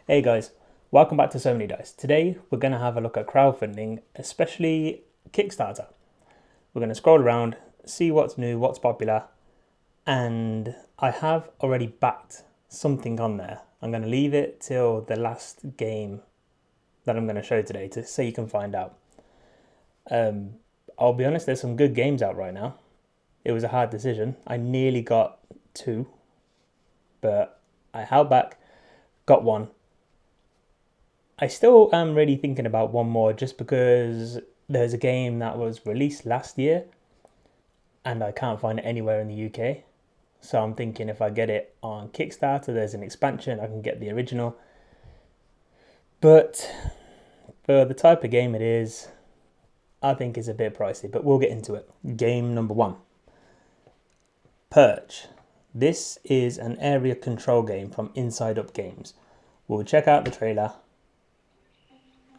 Hey guys, welcome back to So Many Dice. Today we're going to have a look at crowdfunding, especially Kickstarter. We're going to scroll around, see what's new, what's popular, and I have already backed something on there. I'm going to leave it till the last game that I'm going to show today so you can find out. I'll be honest, there's some good games out right now. It was a hard decision. I nearly got two, but I held back, got one. I still am really thinking about one more just because there's a game that was released last year and I can't find it anywhere in the UK. So I'm thinking if I get it on Kickstarter, there's an expansion, I can get the original. But for the type of game it is, I think it's a bit pricey, but we'll get into it. Game number one. Perch. This is an area control game from Inside Up Games. We'll check out the trailer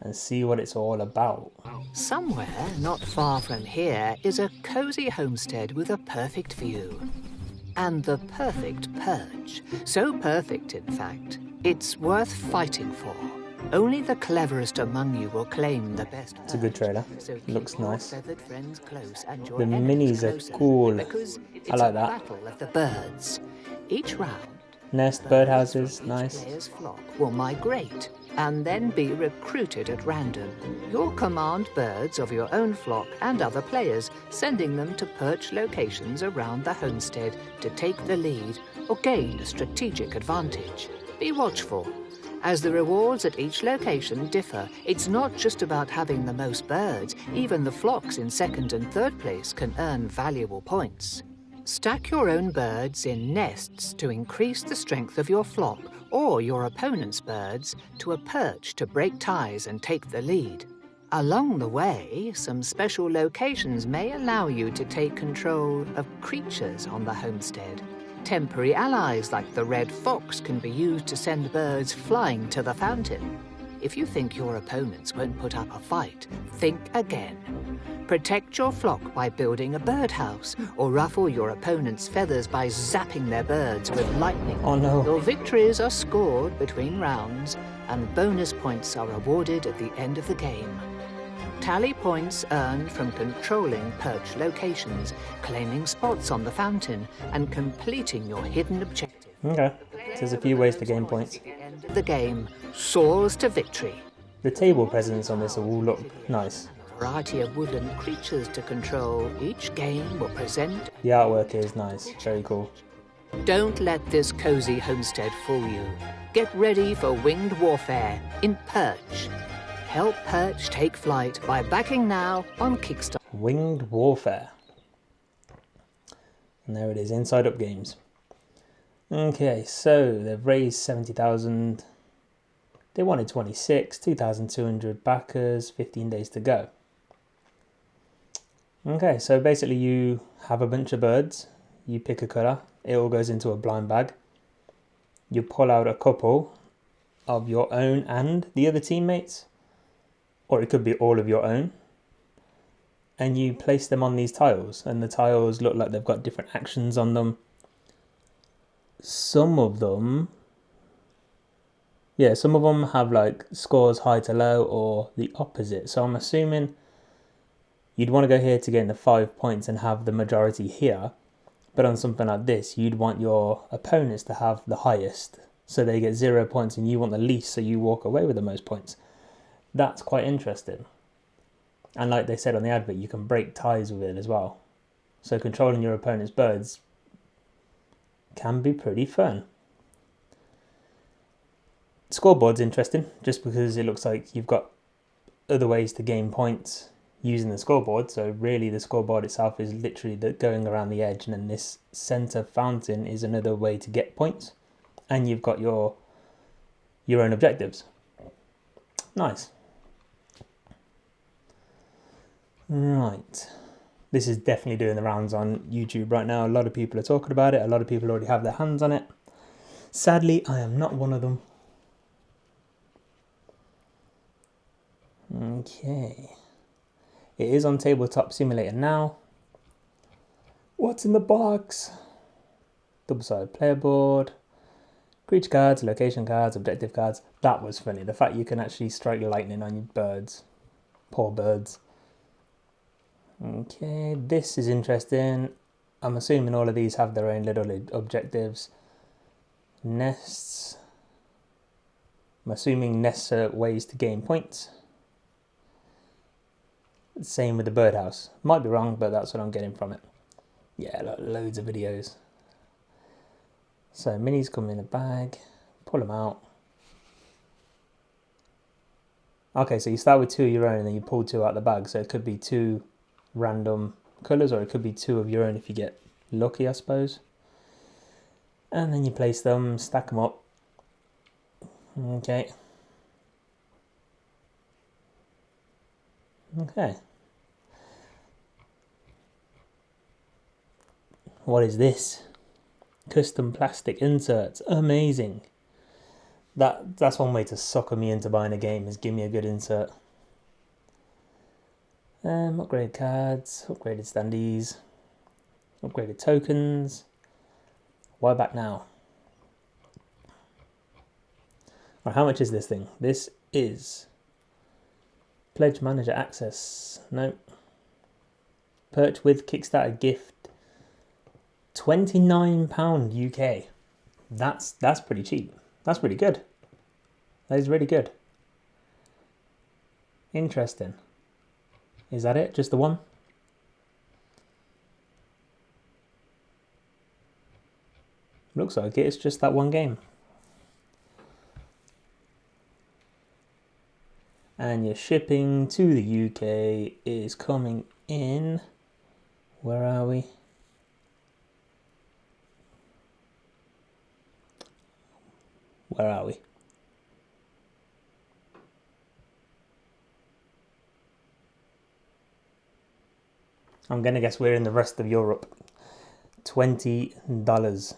and see what it's all about. Somewhere not far from here is a cozy homestead with a perfect view. And the perfect perch. So perfect, in fact, it's worth fighting for. Only the cleverest among you will claim the best perch. It's a good trailer. So Looks nice. Close and your The minis are cool. I like that. Battle of the birds. Each round, Nest, birdhouses, nice. each player's flock will migrate and then be recruited at random. You'll command birds of your own flock and other players, sending them to perch locations around the homestead to take the lead or gain a strategic advantage. Be watchful. As the rewards at each location differ, it's not just about having the most birds. Even the flocks in second and third place can earn valuable points. Stack your own birds in nests to increase the strength of your flock, or your opponent's birds to a perch to break ties and take the lead. Along the way, some special locations may allow you to take control of creatures on the homestead. Temporary allies like the red fox can be used to send birds flying to the fountain. If you think your opponents won't put up a fight, think again. Protect your flock by building a birdhouse, or ruffle your opponent's feathers by zapping their birds with lightning. Oh no. Your victories are scored between rounds, and bonus points are awarded at the end of the game. Tally points earned from controlling perch locations, claiming spots on the fountain, and completing your hidden objective. Okay, so there's a few ways to gain points. The game soars to victory. The table presents on this all look nice. A variety of woodland creatures to control. Each game will present. The artwork is nice, very cool. Don't let this cozy homestead fool you. Get ready for winged warfare in Perch. Help Perch take flight by backing now on Kickstarter. Winged Warfare. And there it is, Inside Up Games. Okay, so they've raised 70,000. They wanted 26, 2,200 backers, 15 days to go. Okay, so basically you have a bunch of birds, you pick a colour, it all goes into a blind bag. You pull out a couple of your own and the other teammates, or it could be all of your own, and you place them on these tiles, and the tiles look like they've got different actions on them. Some of them have like scores high to low or the opposite. So I'm assuming you'd want to go here to gain the 5 points and have the majority here. But on something like this, you'd want your opponents to have the highest. So they get 0 points and you want the least, so you walk away with the most points. That's quite interesting. And like they said on the advert, you can break ties with it as well. So controlling your opponent's birds can be pretty fun. Scoreboard's interesting just because it looks like you've got other ways to gain points using the scoreboard. So really the scoreboard itself is literally going around the edge, and then this center fountain is another way to get points, and you've got your own objectives. Nice. Right. This is definitely doing the rounds on YouTube right now. A lot of people are talking about it. A lot of people already have their hands on it. Sadly, I am not one of them. Okay. It is on Tabletop Simulator now. What's in the box? Double-sided player board. Creature cards, location cards, objective cards. That was funny. The fact you can actually strike lightning on your birds. Poor birds. Okay, this is interesting. I'm assuming all of these have their own little objectives. Nests. I'm assuming nests are ways to gain points. Same with the birdhouse. Might be wrong, but that's what I'm getting from it. Yeah, loads of videos. So minis come in a bag. Pull them out. Okay, so you start with 2 of your own and then you pull 2 out the bag. So it could be 2 random colours, or it could be 2 of your own if you get lucky, I suppose. And then you place them, stack them up. Okay. Okay. What is this? Custom plastic inserts. Amazing. That's one way to sucker me into buying a game, is give me a good insert. Upgrade cards, upgraded standees, upgraded tokens. Why back now? Right, how much is this thing? This is Pledge Manager Access. No. Perch with Kickstarter gift. £29 UK. That's pretty cheap. That's really good. That is really good. Interesting. Is that it? Just the one? Looks like it. It's just that one game. And your shipping to the UK is coming in. Where are we? Where are we? I'm going to guess we're in the rest of Europe. $20.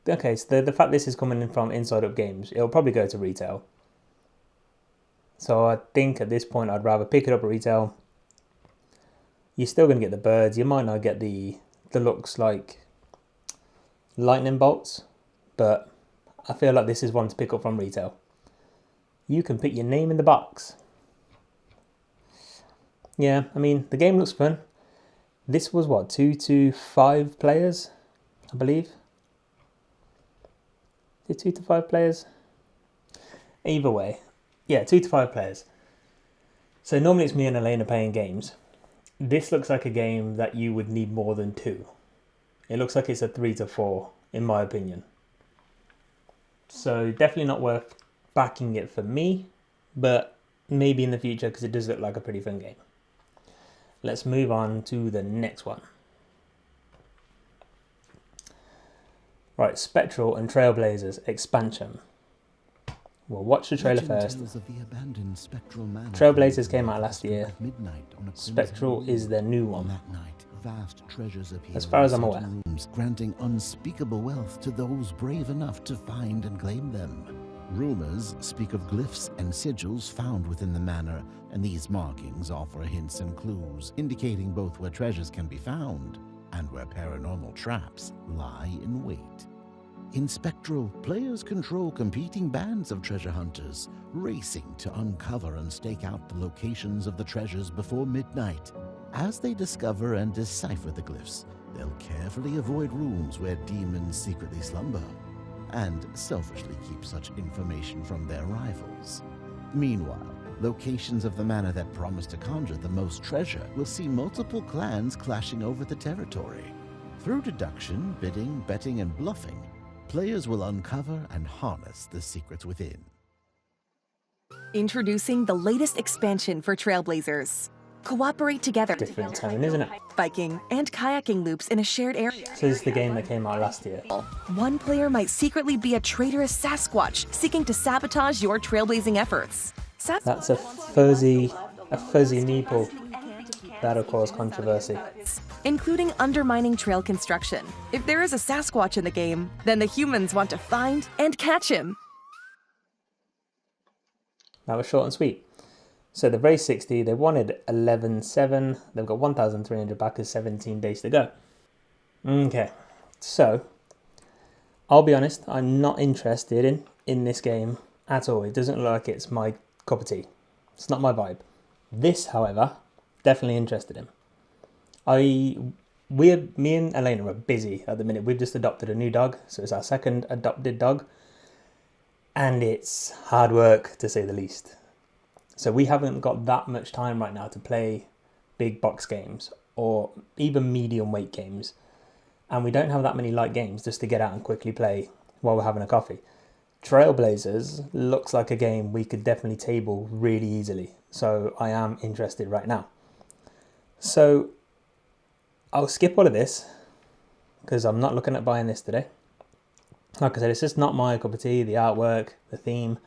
Okay, so the fact this is coming in from Inside Up Games, it'll probably go to retail. So I think at this point I'd rather pick it up at retail. You're still going to get the birds. You might not get the looks like lightning bolts, but I feel like this is one to pick up from retail. You can put your name in the box. Yeah, I mean, the game looks fun. This was what, 2 to 5 players, I believe. 2 to 5 players? Either way. Yeah, 2 to 5 players. So normally it's me and Elena playing games. This looks like a game that you would need more than 2. It looks like it's a 3 to 4, in my opinion. So definitely not worth backing it for me, but maybe in the future, because it does look like a pretty fun game. Let's move on to the next one. Right, Spectral and Trailblazers expansion. We'll watch the trailer first. Trailblazers came out last year. Spectral is their new one. As far as I'm aware. Granting unspeakable wealth to those brave enough to find and claim them. Rumors speak of glyphs and sigils found within the manor, and these markings offer hints and clues, indicating both where treasures can be found and where paranormal traps lie in wait. In Spectral, players control competing bands of treasure hunters, racing to uncover and stake out the locations of the treasures before midnight. As they discover and decipher the glyphs, they'll carefully avoid rooms where demons secretly slumber, and selfishly keep such information from their rivals. Meanwhile, locations of the manor that promise to conjure the most treasure will see multiple clans clashing over the territory. Through deduction, bidding, betting, and bluffing, players will uncover and harness the secrets within. Introducing the latest expansion for Trailblazers. Cooperate together. Different tone, isn't it? Biking and kayaking loops in a shared area. So this is the game that came out last year. One player might secretly be a traitorous Sasquatch seeking to sabotage your trailblazing efforts. That's a fuzzy meeple. That'll cause controversy. Including undermining trail construction. If there is a Sasquatch in the game, then the humans want to find and catch him. That was short and sweet. So they've raised 60, they wanted 11.7, they've got 1,300 backers, 17 days to go. Okay, so I'll be honest, I'm not interested in this game at all. It doesn't look like it's my cup of tea. It's not my vibe. This, however, definitely interested in. Me and Elena are busy at the minute. We've just adopted a new dog, so it's our second adopted dog, and it's hard work to say the least. So we haven't got that much time right now to play big box games or even medium weight games, and we don't have that many light games just to get out and quickly play while we're having a coffee. Trailblazers looks like a game we could definitely table really easily, so I am interested right now. So I'll skip all of this because I'm not looking at buying this today. Like I said, it's just not my cup of tea. The artwork, the theme,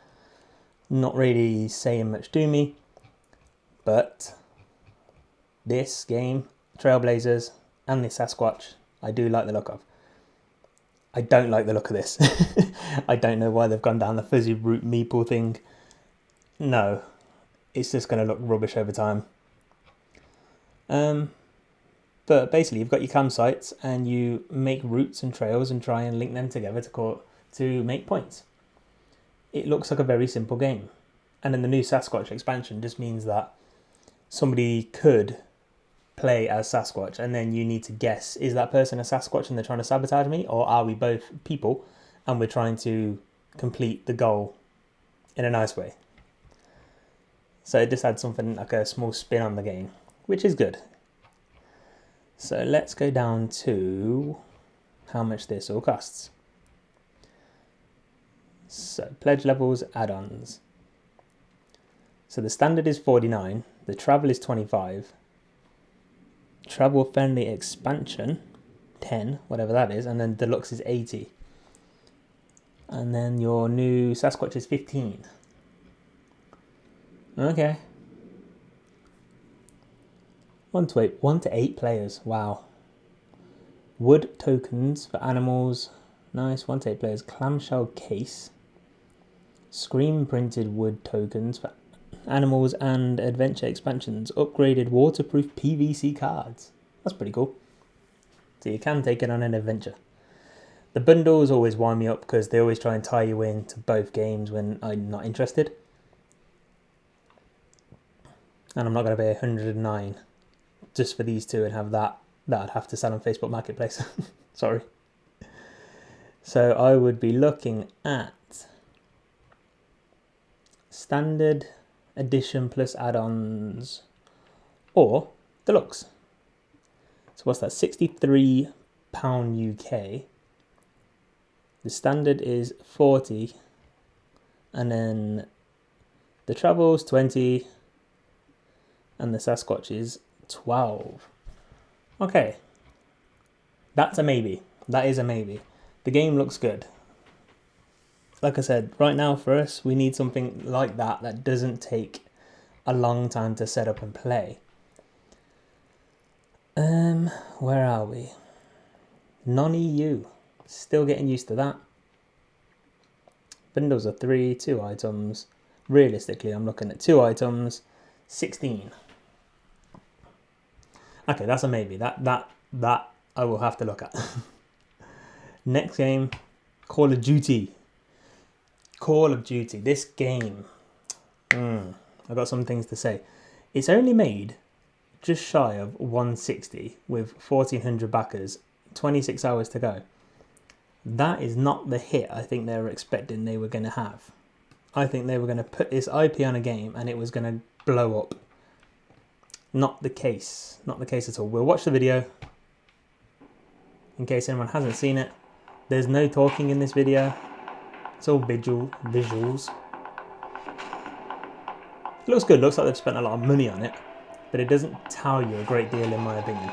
not really saying much to me. But this game, Trailblazers, and the Sasquatch, I do like the look of. I don't like the look of this. I don't know why they've gone down the fuzzy root meeple thing. No, it's just going to look rubbish over time. But basically, you've got your campsites and you make routes and trails and try and link them together to make points. It looks like a very simple game. And then the new Sasquatch expansion just means that somebody could play as Sasquatch and then you need to guess, is that person a Sasquatch and they're trying to sabotage me, or are we both people and we're trying to complete the goal in a nice way? So it just adds something like a small spin on the game, which is good. So let's go down to how much this all costs. So pledge levels, add-ons. So the standard is 49, the travel is 25, travel friendly expansion 10, whatever that is, and then deluxe is 80. And then your new Sasquatch is 15. Okay. 1 to 8 players. Wow. Wood tokens for animals. Nice. 1 to 8 players. Clamshell case. Screen printed wood tokens for animals and adventure expansions. Upgraded waterproof PVC cards. That's pretty cool. So you can take it on an adventure. The bundles always wind me up because they always try and tie you in to both games when I'm not interested. And I'm not going to pay 109 just for these two and have that I'd have to sell on Facebook Marketplace. Sorry. So I would be looking at standard edition plus add-ons or deluxe. So what's that? £63 UK. The standard is 40, and then the travel's 20, and the Sasquatch is 12. Okay, that's a maybe. That is a maybe. The game looks good. Like I said, right now for us, we need something like that doesn't take a long time to set up and play. Where are we? Non-EU. Still getting used to that. Bundles are 3, 2 items. Realistically, I'm looking at 2 items, 16. Okay, that's a maybe. That I will have to look at. Next game, Call of Duty. Call of Duty. This game. I've got some things to say. It's only made just shy of 160 with 1,400 backers, 26 hours to go. That is not the hit I think they were expecting they were going to have. I think they were going to put this IP on a game and it was going to blow up. Not the case. Not the case at all. We'll watch the video in case anyone hasn't seen it. There's no talking in this video. It's all visuals. It looks good. Looks like they've spent a lot of money on it, but it doesn't tell you a great deal in my opinion.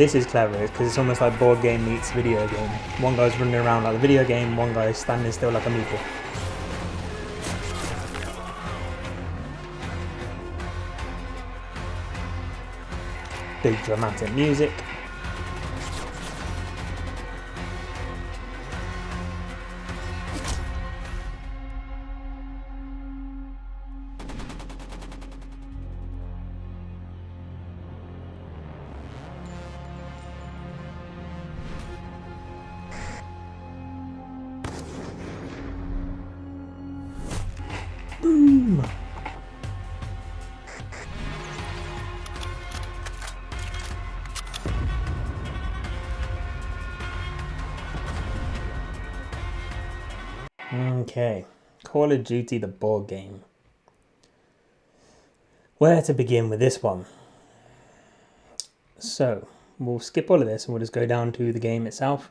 This is clever because it's almost like board game meets video game. One guy's running around like a video game, one guy's standing still like a meeple. Big dramatic music. Boom! Okay, Call of Duty the board game. Where to begin with this one? So, we'll skip all of this and we'll just go down to the game itself.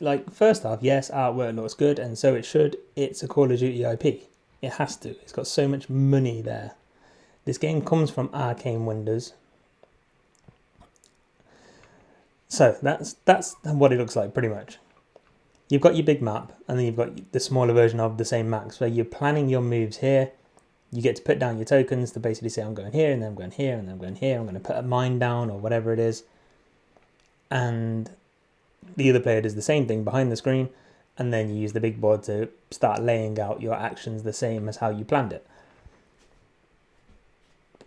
Like, first off, yes, artwork looks good, and so it should. It's a Call of Duty IP. It has to. It's got so much money there. This game comes from Arcane Wonders. So, that's what it looks like, pretty much. You've got your big map, and then you've got the smaller version of the same map. So you're planning your moves here. You get to put down your tokens to basically say, I'm going here, and then I'm going here, and then I'm going here. I'm going to put a mine down, or whatever it is. And the other player does the same thing behind the screen, and then you use the big board to start laying out your actions the same as how you planned it.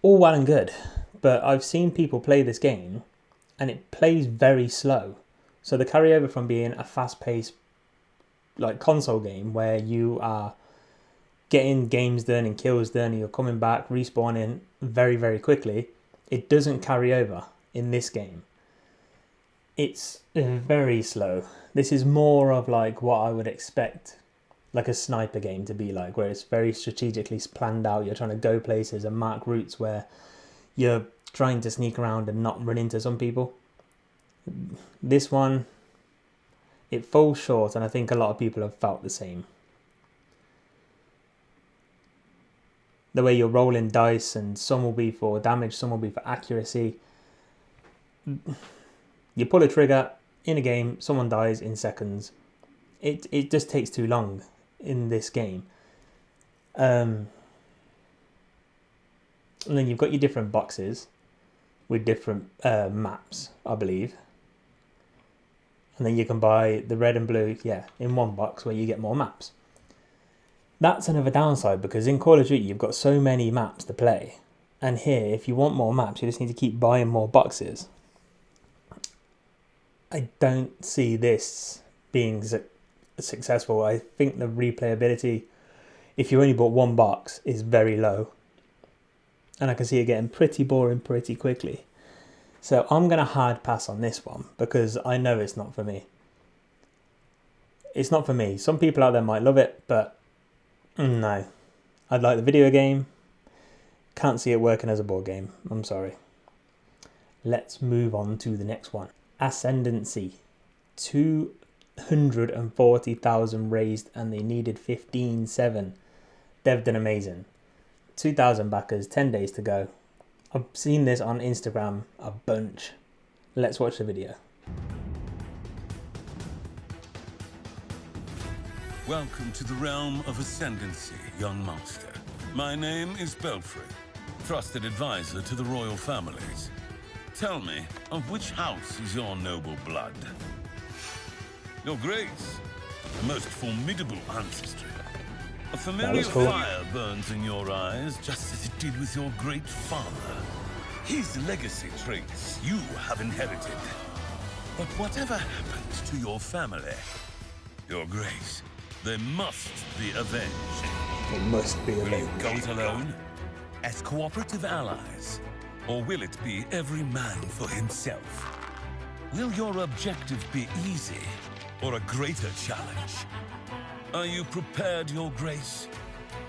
All well and good, but I've seen people play this game, and it plays very slow. So the carryover from being a fast-paced like console game where you are getting games done and kills done and you're coming back, respawning very, very quickly, it doesn't carry over in this game. It's very slow. This is more of like what I would expect like a sniper game to be like, where it's very strategically planned out. You're trying to go places and mark routes where you're trying to sneak around and not run into some people. This one, it falls short, and I think a lot of people have felt the same. The way you're rolling dice, and some will be for damage, some will be for accuracy. You pull a trigger in a game, someone dies in seconds. It just takes too long in this game. And then you've got your different boxes with different maps, I believe. And then you can buy the red and blue, in one box where you get more maps. That's another downside, because in Call of Duty you've got so many maps to play. And here, if you want more maps, you just need to keep buying more boxes. I don't see this being successful. I think the replayability, if you only bought one box, is very low. And I can see it getting pretty boring pretty quickly. So I'm going to hard pass on this one because I know it's not for me. It's not for me. Some people out there might love it, but no. I'd like the video game. Can't see it working as a board game. I'm sorry. Let's move on to the next one. Ascendancy. 240,000 raised and they needed 15.7. They've done amazing. 2,000 backers, 10 days to go. I've seen this on Instagram a bunch. Let's watch the video. Welcome to the realm of Ascendancy, young master. My name is Belfry, trusted advisor to the royal families. Tell me, of which house is your noble blood? Your grace, a most formidable ancestry. A familiar fire burns in your eyes, just as it did with your great father. His legacy traits you have inherited. But whatever happens to your family, your grace, they must be avenged. It must be Will you avenged. go it alone, as cooperative allies, or will it be every man for himself? Will your objective be easy, or a greater challenge? Are you prepared, your grace?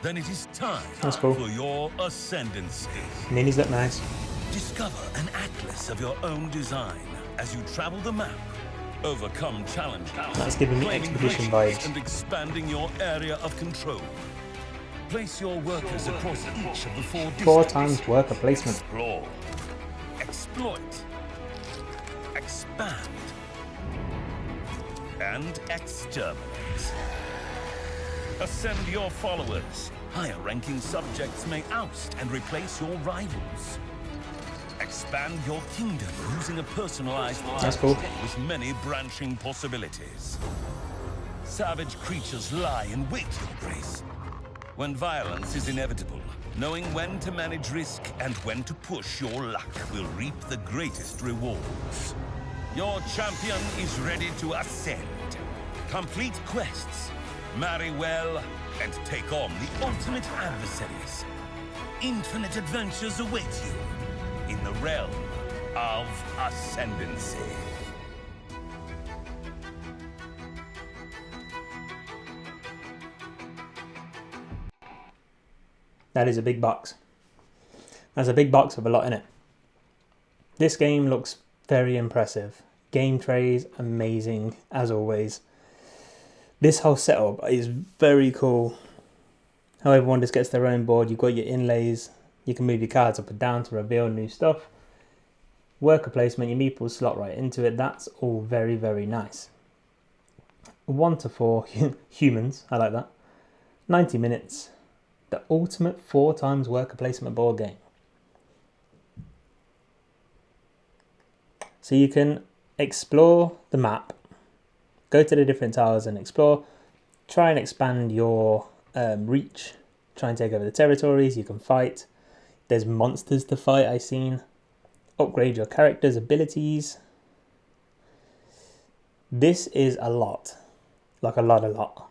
Then it is time for your ascendancy. Minis look nice. Discover an atlas of your own design as you travel the map, overcome challenges, That's giving me claiming expedition riches vibes. and expanding your area of control. Place your workers across each of the 4 4 districts. times worker placement. Explore, exploit, expand, and exterminate. Ascend your followers. Higher-ranking subjects may oust and replace your rivals. Expand your kingdom using a personalized That's cool. with many branching possibilities. Savage creatures lie in wait, your grace. When violence is inevitable, knowing when to manage risk and when to push your luck will reap the greatest rewards. Your champion is ready to ascend. Complete quests, marry well, and take on the ultimate adversaries. Infinite adventures await you in the realm of Ascendancy. That is a big box. That's a big box with a lot in it. This game looks very impressive. Game trays, amazing, as always. This whole setup is very cool. How everyone just gets their own board. You've got your inlays. You can move your cards up and down to reveal new stuff. Worker placement, your meeples slot right into it. That's all very, very nice. 1 to 4 humans. I like that. 90 minutes. The ultimate 4 times worker placement board game. So you can explore the map, go to the different towers and explore, try and expand your reach, try and take over the territories. You can fight. There's monsters to fight, I've seen. Upgrade your character's abilities. This is a lot. Like a lot.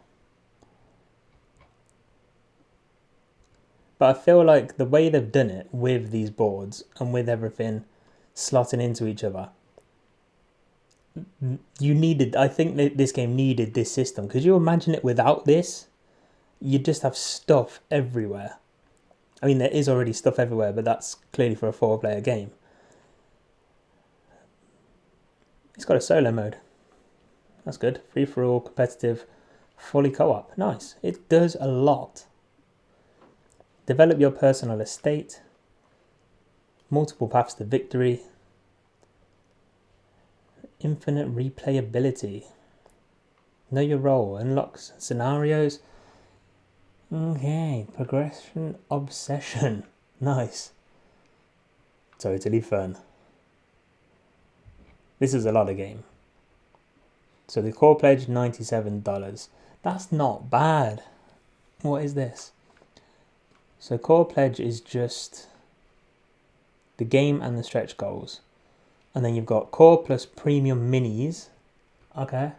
But I feel like the way they've done it with these boards and with everything slotting into each other, I think that this game needed this system. Could you imagine it without this? You'd just have stuff everywhere. I mean, there is already stuff everywhere, but that's clearly for a 4-player game. It's got a solo mode. That's good. Free for all, competitive, fully co-op. Nice. It does a lot. Develop your personal estate. Multiple paths to victory. Infinite replayability. Know your role. Unlocks scenarios. Okay. Progression obsession. Nice. Totally fun. This is a lot of game. So the core pledge, $97. That's not bad. What is this? So core pledge is just the game and the stretch goals. And then you've got core plus premium minis. Okay.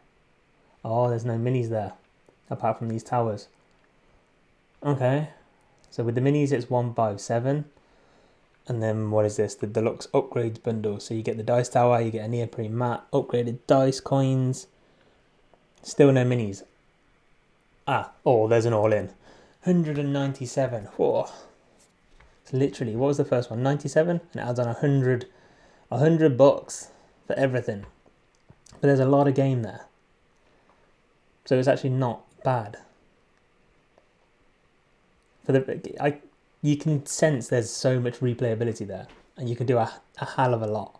Oh, there's no minis there. Apart from these towers. Okay. So with the minis it's 157. And then what is this? The deluxe upgrades bundle. So you get the dice tower, you get a neoprene mat, upgraded dice, coins. Still no minis. Oh, there's an all-in. 197. Whoa. So literally, what was the first one? 97, and it adds on 100 bucks for everything. But there's a lot of game there. So it's actually not bad. You can sense there's so much replayability there, and you can do a hell of a lot.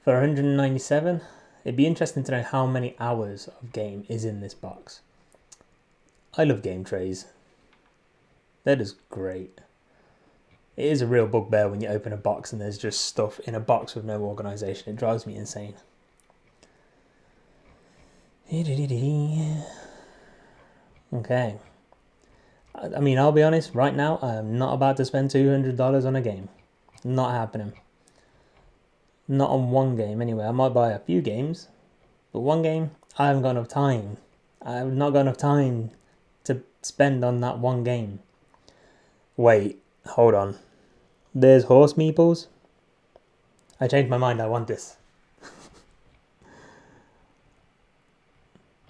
For 197, it'd be interesting to know how many hours of game is in this box. I love game trays. They're just great. It is a real bugbear when you open a box and there's just stuff in a box with no organisation. It drives me insane. Okay. I mean, I'll be honest, right now, I'm not about to spend $200 on a game. Not happening. Not on one game, anyway. I might buy a few games, but one game, I haven't got enough time. I've not got enough time to spend on that one game. Wait, hold on. There's horse meeples? I changed my mind, I want this.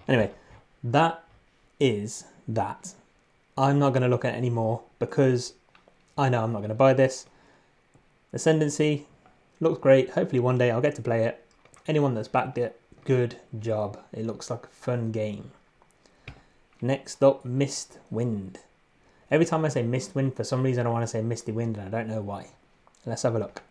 Anyway, that is that. I'm not going to look at it anymore because I know I'm not going to buy this. Ascendancy looks great. Hopefully one day I'll get to play it. Anyone that's backed it, good job. It looks like a fun game. Next up, Mist Wind. Every time I say Mist Wind, for some reason I want to say Misty Wind and I don't know why. Let's have a look.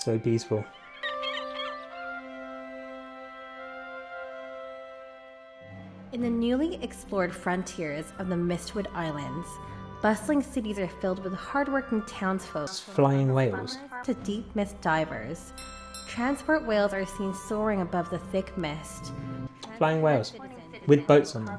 So peaceful. In the newly explored frontiers of the Mistwood Islands, bustling cities are filled with hardworking townsfolk. Flying whales. To deep mist divers, transport whales are seen soaring above the thick mist. Flying whales. With boats on them.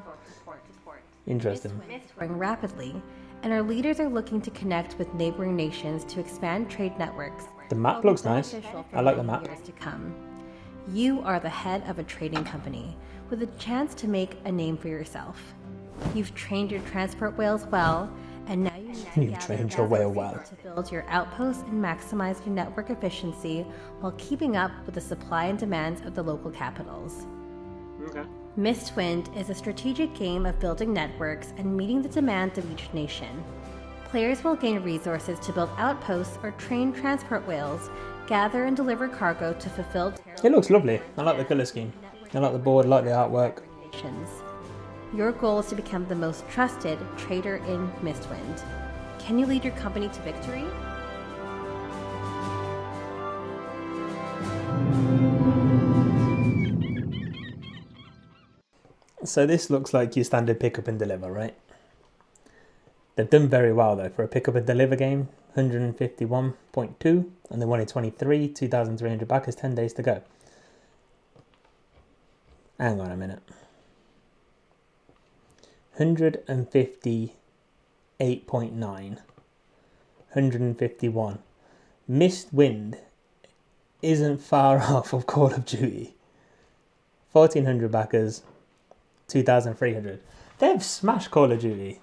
Interesting. Mists growing rapidly, and our leaders are looking to connect with neighboring nations to expand trade networks. The map looks nice. I like the map. Years to come. You are the head of a trading company with a chance to make a name for yourself. You've trained your transport whales well, and now You've trained your whale well. To build your outposts and maximize your network efficiency while keeping up with the supply and demands of the local capitals. Okay. Mistwind is a strategic game of building networks and meeting the demands of each nation. Players will gain resources to build outposts or train transport whales, gather and deliver cargo to fulfill. It looks lovely. I like the colour scheme. I like the board, I like the artwork. Your goal is to become the most trusted trader in Mistwind. Can you lead your company to victory? So this looks like your standard pick up and deliver, right? They've done very well though for a pick up and deliver game. 151.2 and they wanted 23, 2,300 backers, 10 days to go. Hang on a minute. 158.9. 151. Mistwind isn't far off of Call of Duty. 1,400 backers, 2,300. They've smashed Call of Duty.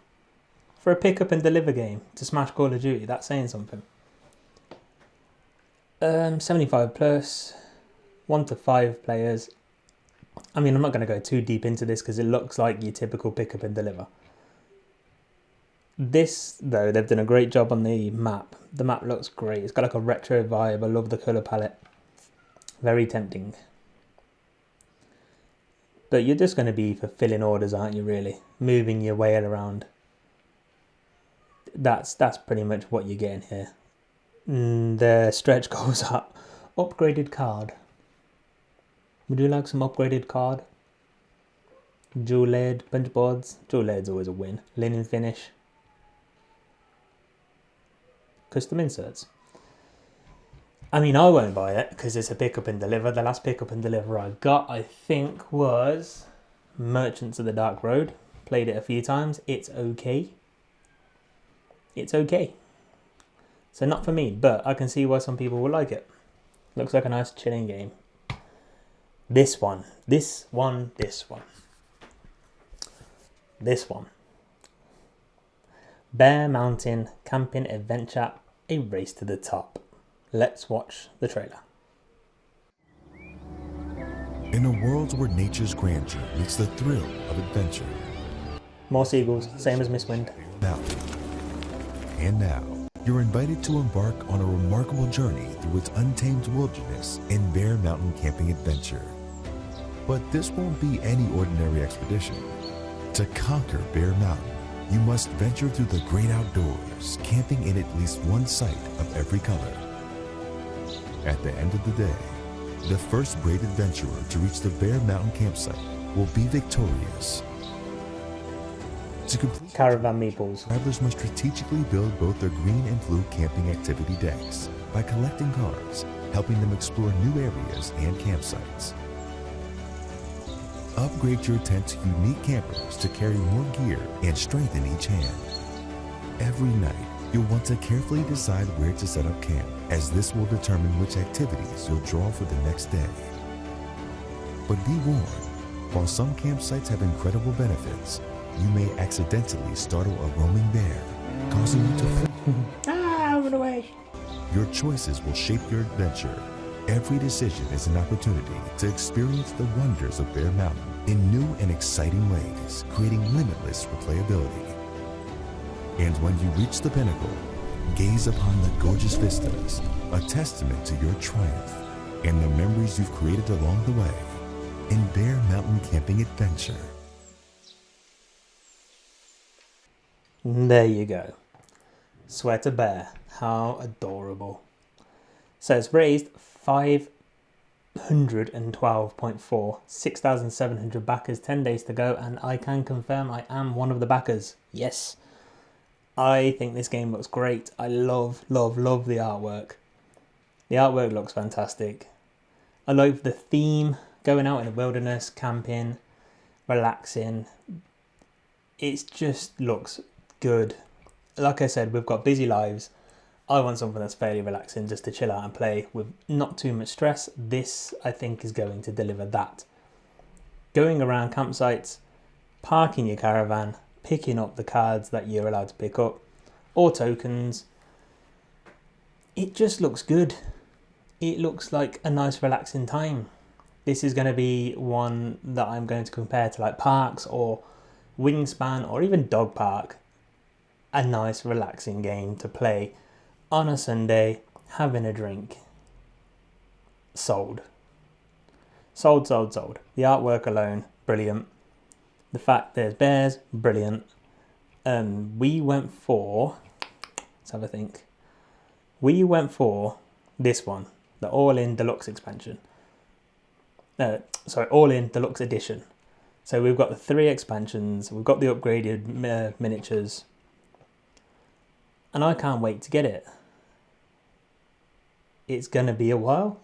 For a pick up and deliver game to smash Call of Duty, that's saying something. 75 plus, 1 to 5 players. I mean, I'm not going to go too deep into this because it looks like your typical pick up and deliver. This, though, they've done a great job on the map. The map looks great. It's got like a retro vibe. I love the colour palette. Very tempting. But you're just going to be fulfilling orders, aren't you, really? Moving your whale around. That's pretty much what you're getting here. The stretch goals are upgraded card. Would you like some upgraded card? Jewel lead, punch boards. Jewel lead's always a win. Linen finish. Custom inserts. I mean, I won't buy it because it's a pick up and deliver. The last pick up and deliver I got, I think, was Merchants of the Dark Road. Played it a few times. It's okay. It's okay. So not for me, but I can see why some people will like it. Looks like a nice chilling game. This one. Bear Mountain Camping Adventure, a race to the top. Let's watch the trailer. In a world where nature's grandeur meets the thrill of adventure. More seagulls, same as Mistwind. Mountain. And now, you're invited to embark on a remarkable journey through its untamed wilderness in Bear Mountain Camping Adventure. But this won't be any ordinary expedition. To conquer Bear Mountain, you must venture through the great outdoors, camping in at least one site of every color. At the end of the day, the first brave adventurer to reach the Bear Mountain campsite will be victorious. To complete Caravan meeples. travelers must strategically build both their green and blue camping activity decks by collecting cards, helping them explore new areas and campsites. Upgrade your tent to unique campers to carry more gear and strengthen each hand. Every night, you'll want to carefully decide where to set up camp, as this will determine which activities you'll draw for the next day. But be warned, while some campsites have incredible benefits, you may accidentally startle a roaming bear, causing you to Run away. Your choices will shape your adventure. Every decision is an opportunity to experience the wonders of Bear Mountain in new and exciting ways, creating limitless replayability. And when you reach the pinnacle, gaze upon the gorgeous vistas, a testament to your triumph and the memories you've created along the way in Bear Mountain Camping Adventure. There you go. Sweater bear. How adorable. So it's raised 512.4, 6,700 backers, 10 days to go, and I can confirm I am one of the backers. Yes. I think this game looks great. I love the artwork. The artwork looks fantastic. I love the theme, going out in the wilderness, camping, relaxing. It just looks good. Like I said, we've got busy lives. I want something that's fairly relaxing just to chill out and play with not too much stress. This, I think, is going to deliver that. Going around campsites, parking your caravan, picking up the cards that you're allowed to pick up, or tokens. It just looks good. It looks like a nice relaxing time. This is going to be one that I'm going to compare to like Parks or Wingspan or even Dog Park. A nice relaxing game to play on a Sunday, having a drink. Sold. Sold. The artwork alone, brilliant. The fact there's bears, brilliant. We went for, let's have a think. We went for this one, the All-In Deluxe expansion. All-In Deluxe edition. So we've got the 3 expansions, we've got the upgraded miniatures, and I can't wait to get it. It's going to be a while,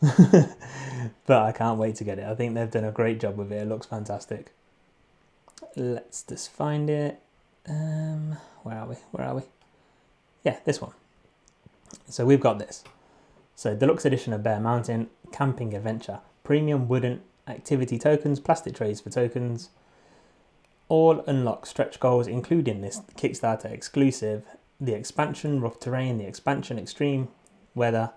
but I can't wait to get it. I think they've done a great job with it. It looks fantastic. Let's just find it. Where are we? Yeah, this one. So we've got this. So deluxe edition of Bear Mountain, camping adventure, premium wooden activity tokens, plastic trays for tokens, all unlock stretch goals, including this Kickstarter exclusive, the expansion rough terrain, the expansion extreme weather,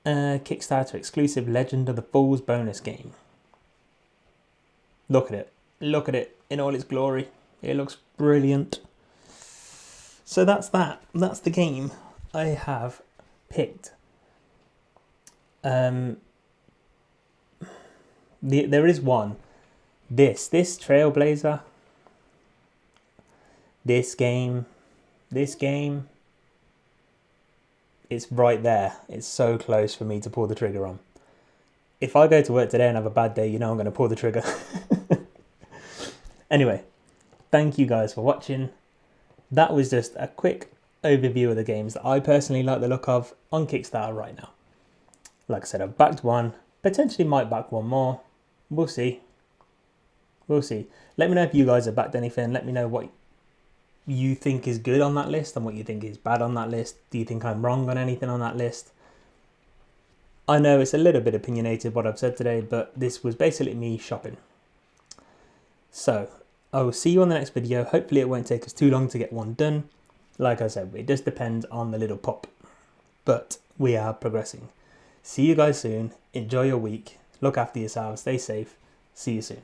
Kickstarter exclusive Legend of the Falls bonus game. Look at it in all its glory. It looks brilliant. So that's that. That's the game I have picked. There is one. This Trailblazer. This game. It's right there. It's so close for me to pull the trigger on. If I go to work today and have a bad day, you know I'm going to pull the trigger. Anyway, thank you guys for watching. That was just a quick overview of the games that I personally like the look of on Kickstarter right now. Like I said, I've backed one, potentially might back one more. We'll see. Let me know if you guys have backed anything. Let me know what you think is good on that list and what you think is bad on that list. Do you think I'm wrong on anything on that list? I know it's a little bit opinionated what I've said today, but this was basically me shopping. So, I will see you on the next video. Hopefully it won't take us too long to get one done. Like I said, it does depend on the little pup. But we are progressing. See you guys soon. Enjoy your week. Look after yourselves. Stay safe. See you soon.